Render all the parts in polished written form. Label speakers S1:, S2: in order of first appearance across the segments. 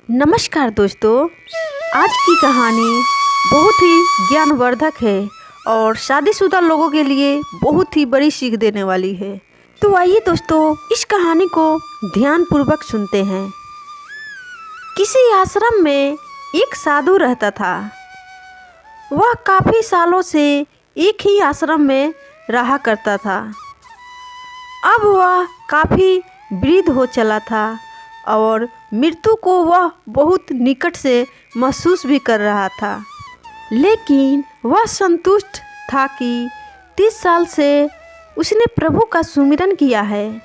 S1: नमस्कार दोस्तों, आज की कहानी बहुत ही ज्ञानवर्धक है और शादीशुदा लोगों के लिए बहुत ही बड़ी सीख देने वाली है। तो आइए दोस्तों, इस कहानी को ध्यानपूर्वक सुनते हैं। किसी आश्रम में एक साधु रहता था। वह काफ़ी सालों से एक ही आश्रम में रहा करता था। अब वह काफ़ी वृद्ध हो चला था और मृत्यु को वह बहुत निकट से महसूस भी कर रहा था। लेकिन वह संतुष्ट था कि 30 साल से उसने प्रभु का सुमिरन किया है।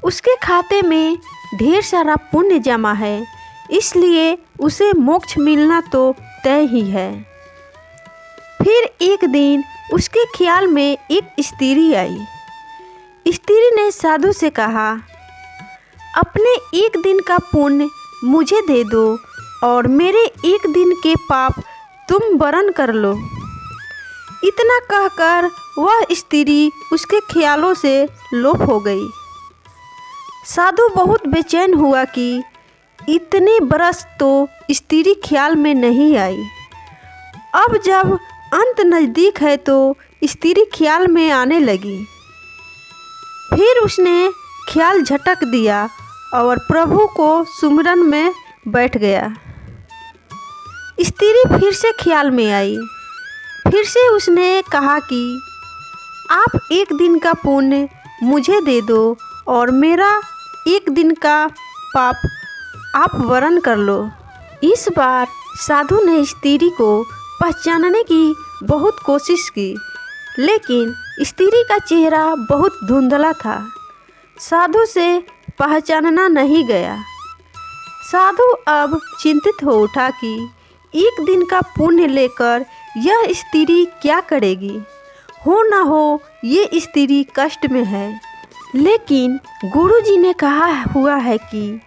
S1: उसके खाते में ढेर सारा पुण्य जमा है, इसलिए उसे मोक्ष मिलना तो तय ही है। फिर एक दिन उसके ख्याल में एक स्त्री आई। स्त्री ने साधु से कहा, अपने एक दिन का पुण्य मुझे दे दो और मेरे एक दिन के पाप तुम वरण कर लो। इतना कहकर वह स्त्री उसके ख्यालों से लोप हो गई। साधु बहुत बेचैन हुआ कि इतने बरस तो स्त्री ख्याल में नहीं आई। अब जब अंत नज़दीक है तो स्त्री ख्याल में आने लगी। फिर उसने ख्याल झटक दिया और प्रभु को सुमिरन में बैठ गया। स्त्री फिर से ख्याल में आई। फिर से उसने कहा कि आप एक दिन का पुण्य मुझे दे दो और मेरा एक दिन का पाप आप वरण कर लो। इस बार साधु ने स्त्री को पहचानने की बहुत कोशिश की, लेकिन स्त्री का चेहरा बहुत धुंधला था। साधु से पहचानना नहीं गया। साधु अब चिंतित हो उठा कि एक दिन का पुण्य लेकर यह स्त्री क्या करेगी। हो ना हो ये स्त्री कष्ट में है। लेकिन गुरुजी ने कहा हुआ है कि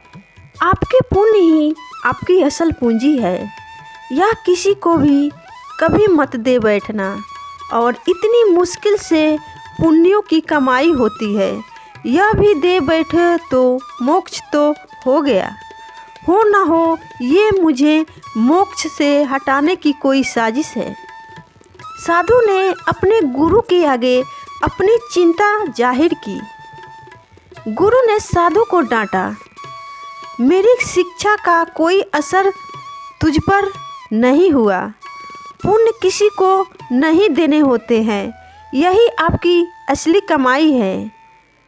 S1: आपके पुण्य ही आपकी असल पूंजी है। यह किसी को भी कभी मत दे बैठना, और इतनी मुश्किल से पुण्यों की कमाई होती है। यह भी दे बैठे तो मोक्ष तो हो गया। हो ना हो ये मुझे मोक्ष से हटाने की कोई साजिश है। साधु ने अपने गुरु के आगे अपनी चिंता जाहिर की। गुरु ने साधु को डांटा, मेरी शिक्षा का कोई असर तुझ पर नहीं हुआ। पुण्य किसी को नहीं देने होते हैं, यही आपकी असली कमाई है।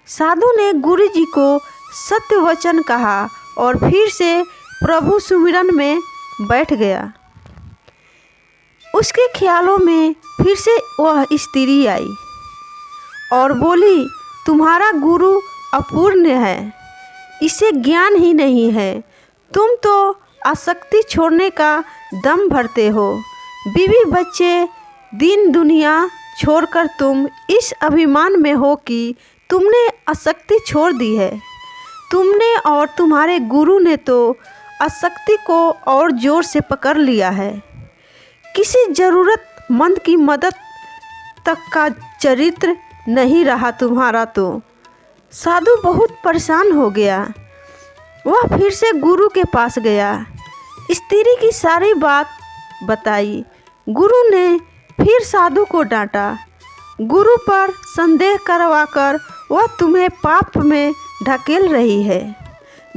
S1: साधु ने गुरुजी को सत्य वचन कहा और फिर से प्रभु सुमिरन में बैठ गया। उसके ख्यालों में फिर से वह स्त्री आई और बोली, तुम्हारा गुरु अपूर्ण है, इसे ज्ञान ही नहीं है। तुम तो आसक्ति छोड़ने का दम भरते हो। बीवी बच्चे दीन दुनिया छोड़कर तुम इस अभिमान में हो कि तुमने आसक्ति छोड़ दी है। तुमने और तुम्हारे गुरु ने तो आसक्ति को और जोर से पकड़ लिया है। किसी ज़रूरतमंद की मदद तक का चरित्र नहीं रहा तुम्हारा तो। साधु बहुत परेशान हो गया। वह फिर से गुरु के पास गया। स्त्री की सारी बात बताई। गुरु ने फिर साधु को डांटा। गुरु पर संदेह करवाकर वह तुम्हें पाप में ढकेल रही है।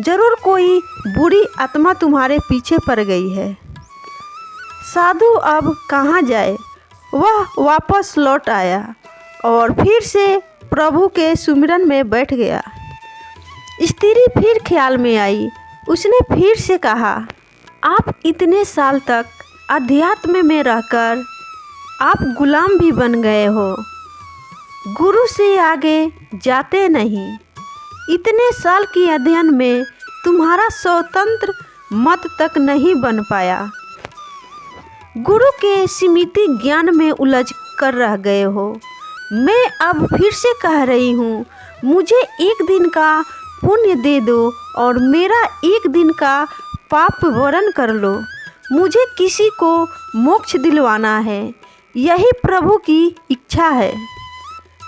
S1: जरूर कोई बुरी आत्मा तुम्हारे पीछे पड़ गई है। साधु अब कहाँ जाए। वह वापस लौट आया और फिर से प्रभु के सुमिरन में बैठ गया। स्त्री फिर ख्याल में आई। उसने फिर से कहा, आप इतने साल तक अध्यात्म में रहकर आप गुलाम भी बन गए हो। गुरु से आगे जाते नहीं। इतने साल की अध्ययन में तुम्हारा स्वतंत्र मत तक नहीं बन पाया। गुरु के सीमित ज्ञान में उलझ कर रह गए हो। मैं अब फिर से कह रही हूँ, मुझे एक दिन का पुण्य दे दो और मेरा एक दिन का पाप वरण कर लो। मुझे किसी को मोक्ष दिलवाना है, यही प्रभु की इच्छा है।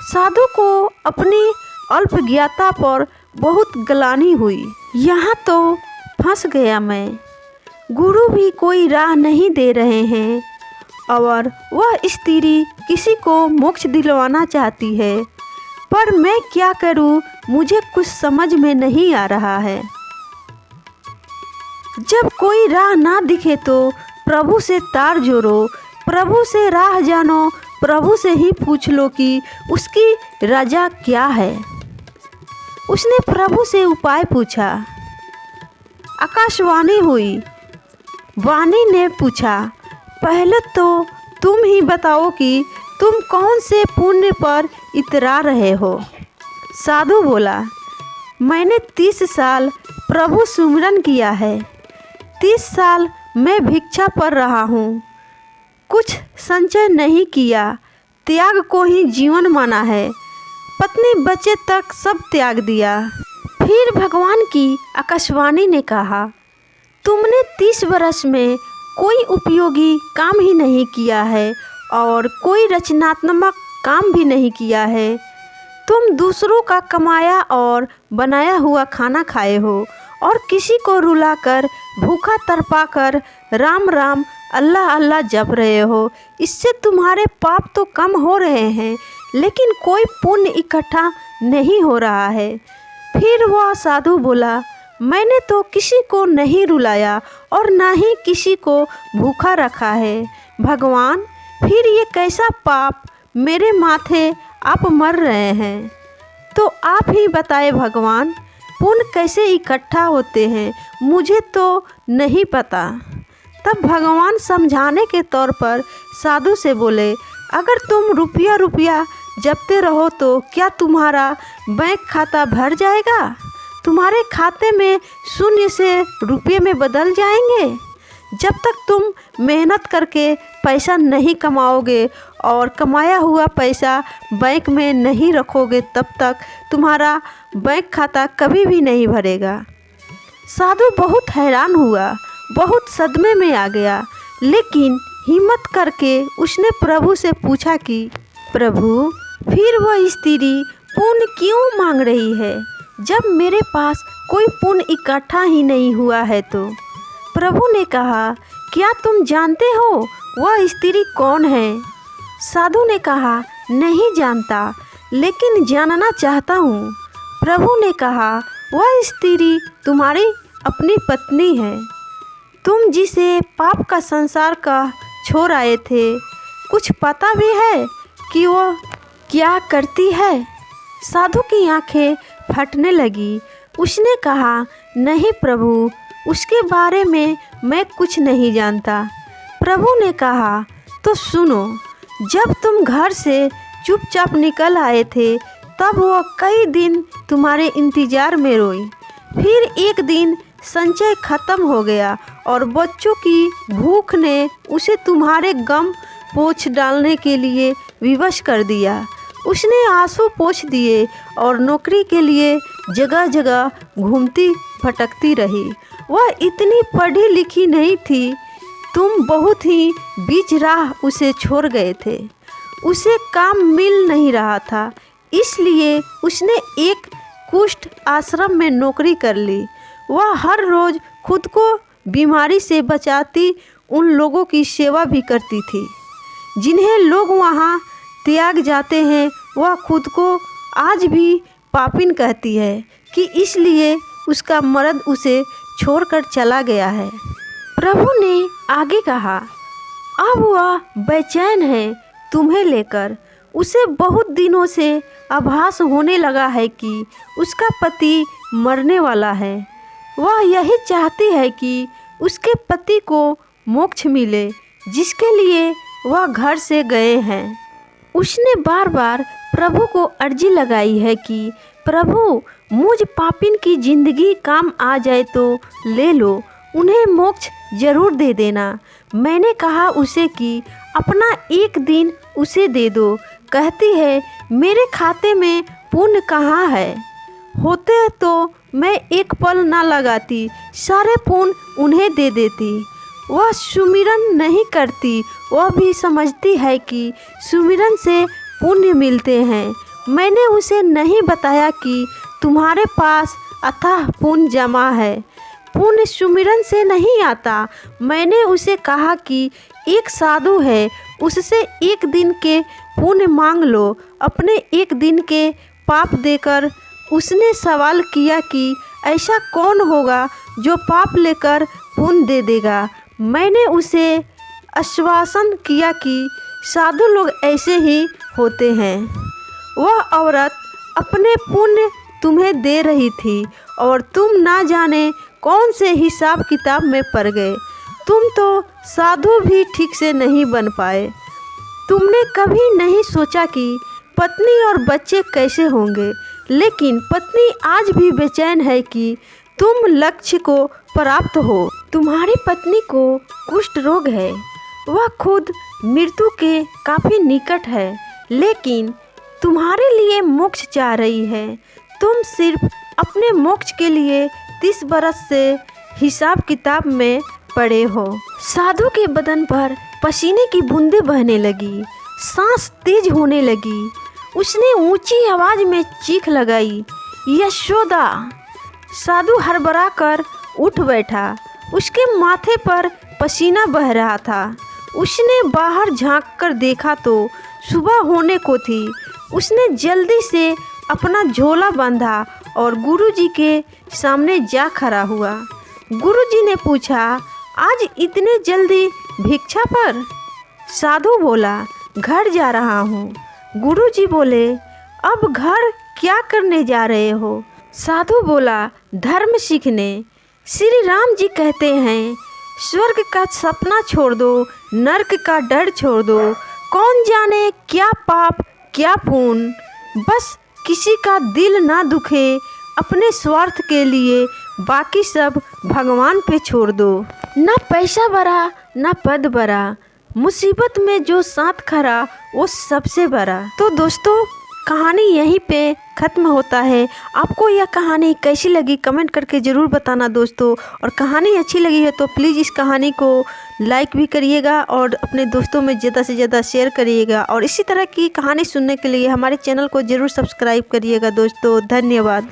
S1: साधु को अपनी अल्पज्ञता पर बहुत ग्लानि हुई। यहाँ तो फंस गया मैं। गुरु भी कोई राह नहीं दे रहे हैं और वह स्त्री किसी को मोक्ष दिलवाना चाहती है, पर मैं क्या करूं, मुझे कुछ समझ में नहीं आ रहा है। जब कोई राह ना दिखे तो प्रभु से तार जोड़ो, प्रभु से राह जानो, प्रभु से ही पूछ लो कि उसकी रजा क्या है। उसने प्रभु से उपाय पूछा। आकाशवाणी हुई। वाणी ने पूछा, पहले तो तुम ही बताओ कि तुम कौन से पुण्य पर इतरा रहे हो। साधु बोला, मैंने 30 साल प्रभु सुमिरन किया है। 30 साल मैं भिक्षा पर रहा हूँ, कुछ संचय नहीं किया, त्याग को ही जीवन माना है, पत्नी बच्चे तक सब त्याग दिया। फिर भगवान की आकाशवाणी ने कहा, तुमने 30 वर्ष में कोई उपयोगी काम ही नहीं किया है और कोई रचनात्मक काम भी नहीं किया है। तुम दूसरों का कमाया और बनाया हुआ खाना खाए हो और किसी को रुलाकर भूखा तड़पाकर राम राम अल्लाह अल्लाह जप रहे हो। इससे तुम्हारे पाप तो कम हो रहे हैं, लेकिन कोई पुण्य इकट्ठा नहीं हो रहा है। फिर वह साधु बोला, मैंने तो किसी को नहीं रुलाया और ना ही किसी को भूखा रखा है। भगवान, फिर ये कैसा पाप मेरे माथे आप मर रहे हैं? तो आप ही बताए भगवान, पुण्य कैसे इकट्ठा होते हैं, मुझे तो नहीं पता। तब भगवान समझाने के तौर पर साधु से बोले, अगर तुम रुपया जपते रहो तो क्या तुम्हारा बैंक खाता भर जाएगा? तुम्हारे खाते में शून्य से रुपये में बदल जाएंगे। जब तक तुम मेहनत करके पैसा नहीं कमाओगे और कमाया हुआ पैसा बैंक में नहीं रखोगे, तब तक तुम्हारा बैंक खाता कभी भी नहीं भरेगा। साधु बहुत हैरान हुआ, बहुत सदमे में आ गया, लेकिन हिम्मत करके उसने प्रभु से पूछा कि प्रभु, फिर वह स्त्री पुण्य क्यों मांग रही है, जब मेरे पास कोई पुण्य इकट्ठा ही नहीं हुआ है? तो प्रभु ने कहा, क्या तुम जानते हो वह स्त्री कौन है? साधु ने कहा, नहीं जानता, लेकिन जानना चाहता हूँ। प्रभु ने कहा, वह स्त्री तुम्हारी अपनी पत्नी है, तुम जिसे पाप का संसार का छोड़ आए थे। कुछ पता भी है कि वह क्या करती है? साधु की आंखें फटने लगी। उसने कहा, नहीं प्रभु, उसके बारे में मैं कुछ नहीं जानता। प्रभु ने कहा, तो सुनो, जब तुम घर से चुपचाप निकल आए थे, तब वह कई दिन तुम्हारे इंतज़ार में रोई। फिर एक दिन संचय खत्म हो गया और बच्चों की भूख ने उसे तुम्हारे गम पोंछ डालने के लिए विवश कर दिया। उसने आंसू पोंछ दिए और नौकरी के लिए जगह जगह घूमती भटकती रही। वह इतनी पढ़ी लिखी नहीं थी, तुम बहुत ही बीच राह उसे छोड़ गए थे। उसे काम मिल नहीं रहा था, इसलिए उसने एक कुष्ठ आश्रम में नौकरी कर ली। वह हर रोज़ खुद को बीमारी से बचाती उन लोगों की सेवा भी करती थी जिन्हें लोग वहाँ त्याग जाते हैं। वह खुद को आज भी पापिन कहती है कि इसलिए उसका मर्द उसे छोड़कर चला गया है। प्रभु ने आगे कहा, अब वह बेचैन है तुम्हें लेकर। उसे बहुत दिनों से आभास होने लगा है कि उसका पति मरने वाला है। वह यही चाहती है कि उसके पति को मोक्ष मिले, जिसके लिए वह घर से गए हैं। उसने बार बार प्रभु को अर्जी लगाई है कि प्रभु, मुझ पापिन की ज़िंदगी काम आ जाए तो ले लो, उन्हें मोक्ष ज़रूर दे देना। मैंने कहा उसे कि अपना एक दिन उसे दे दो। कहती है, मेरे खाते में पुण्य कहाँ है? होते तो मैं एक पल ना लगाती, सारे पुण्य उन्हें दे देती। वह सुमिरन नहीं करती, वह भी समझती है कि सुमिरन से पुण्य मिलते हैं। मैंने उसे नहीं बताया कि तुम्हारे पास अथाह पुण्य जमा है, पुण्य सुमिरन से नहीं आता। मैंने उसे कहा कि एक साधु है, उससे एक दिन के पुण्य मांग लो, अपने एक दिन के पाप देकर। उसने सवाल किया कि ऐसा कौन होगा जो पाप लेकर पुण्य दे देगा। मैंने उसे आश्वासन किया कि साधु लोग ऐसे ही होते हैं। वह औरत अपने पुण्य तुम्हें दे रही थी और तुम ना जाने कौन से हिसाब किताब में पड़ गए। तुम तो साधु भी ठीक से नहीं बन पाए। तुमने कभी नहीं सोचा कि पत्नी और बच्चे कैसे होंगे, लेकिन पत्नी आज भी बेचैन है कि तुम लक्ष्य को प्राप्त हो। तुम्हारी पत्नी को कुष्ठ रोग है, वह खुद मृत्यु के काफ़ी निकट है, लेकिन तुम्हारे लिए मोक्ष चाह रही है। तुम सिर्फ अपने मोक्ष के लिए 30 बरस से हिसाब किताब में पड़े हो। साधु के बदन पर पसीने की बूंदें बहने लगी, सांस तेज होने लगी। उसने ऊंची आवाज में चीख लगाई, यशोदा! साधु हड़बड़ा कर उठ बैठा। उसके माथे पर पसीना बह रहा था। उसने बाहर झांककर देखा तो सुबह होने को थी। उसने जल्दी से अपना झोला बांधा और गुरुजी के सामने जा खड़ा हुआ। गुरुजी ने पूछा, आज इतने जल्दी भिक्षा पर? साधु बोला, घर जा रहा हूँ। गुरुजी बोले, अब घर क्या करने जा रहे हो? साधु बोला, धर्म सीखने। श्री राम जी कहते हैं, स्वर्ग का सपना छोड़ दो, नरक का डर छोड़ दो। कौन जाने क्या पाप क्या पुण्य, बस किसी का दिल ना दुखे। अपने स्वार्थ के लिए बाकी सब भगवान पे छोड़ दो। ना पैसा बड़ा ना पद बड़ा, मुसीबत में जो साथ खड़ा वो सबसे बड़ा। तो दोस्तों, कहानी यहीं पे ख़त्म होता है। आपको यह कहानी कैसी लगी कमेंट करके ज़रूर बताना दोस्तों। और कहानी अच्छी लगी है तो प्लीज़ इस कहानी को लाइक भी करिएगा और अपने दोस्तों में ज़्यादा से ज़्यादा शेयर करिएगा। और इसी तरह की कहानी सुनने के लिए हमारे चैनल को ज़रूर सब्सक्राइब करिएगा दोस्तों। धन्यवाद।